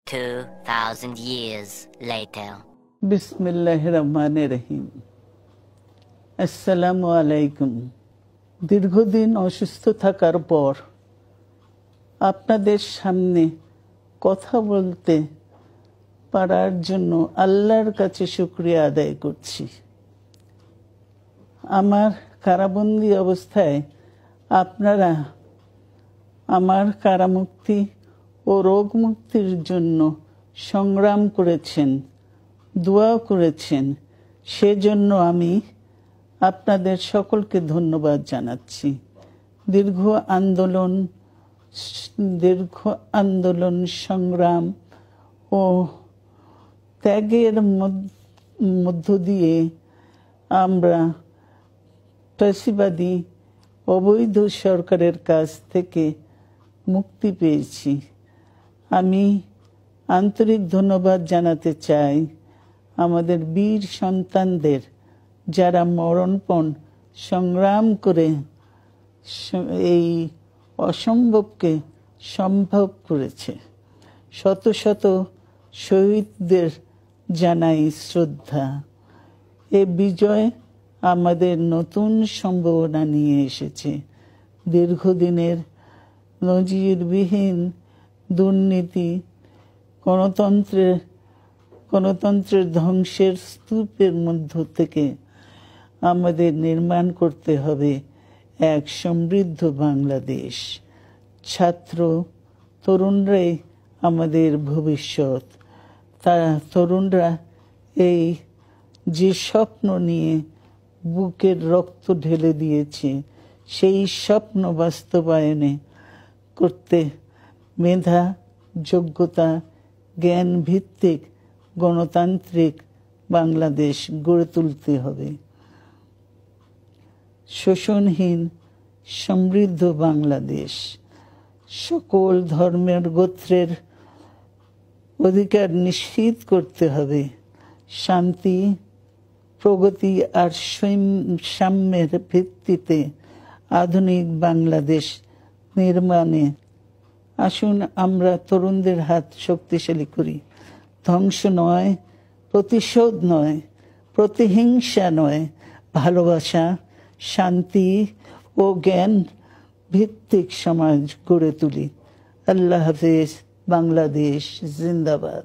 2,000 years later. বিসমিল্লাহির রহমানির রহিম। আসসালামু আলাইকুম। দীর্ঘদিন অসুস্থ থাকার পর আপনাদের সামনে কথা বলতে পারার জন্য আল্লাহর কাছে শুকরিয়া আদায় করছি। আমার কারাবন্দী অবস্থায় আপনারা আমার কারামুক্তি ও রোগ মুক্তির জন্য সংগ্রাম করেছেন, দোয়া করেছেন। সেজন্য আমি আপনাদের সকলকে ধন্যবাদ জানাচ্ছি। দীর্ঘ আন্দোলন সংগ্রাম ও ত্যাগের মধ্য দিয়ে আমরা ফ্যাসিবাদী অবৈধ সরকারের কাছ থেকে মুক্তি পেয়েছি। আমি আন্তরিক ধন্যবাদ জানাতে চাই আমাদের বীর সন্তানদের, যারা মরণপণ সংগ্রাম করে এই অসম্ভবকে সম্ভব করেছে। শত শত শহীদদের জানাই শ্রদ্ধা। এ বিজয় আমাদের নতুন সম্ভাবনা নিয়ে এসেছে। দীর্ঘদিনের নজিরবিহীন দুর্নীতি, গণতন্ত্রের ধ্বংসের স্তূপের মধ্য থেকে আমাদের নির্মাণ করতে হবে এক সমৃদ্ধ বাংলাদেশ। ছাত্র তরুণরাই আমাদের ভবিষ্যৎ। তরুণরা এই যে স্বপ্ন নিয়ে বুকের রক্ত ঢেলে দিয়েছে, সেই স্বপ্ন বাস্তবায়নে করতে মেধা, যোগ্যতা, জ্ঞান ভিত্তিক গণতান্ত্রিক বাংলাদেশ গড়ে তুলতে হবে। শোষণহীন সমৃদ্ধ বাংলাদেশ। সকল ধর্মের গোত্রের অধিকার নিশ্চিত করতে হবে। শান্তি, প্রগতি আর সাম্যের ভিত্তিতে আধুনিক বাংলাদেশ নির্মাণে আসুন আমরা তরুণদের হাত শক্তিশালী করি। ধ্বংস নয়, প্রতিশোধ নয়, প্রতিহিংসা নয়, ভালোবাসা, শান্তি ও জ্ঞান ভিত্তিক সমাজ গড়ে তুলি। আল্লাহ হাফেজ। বাংলাদেশ জিন্দাবাদ।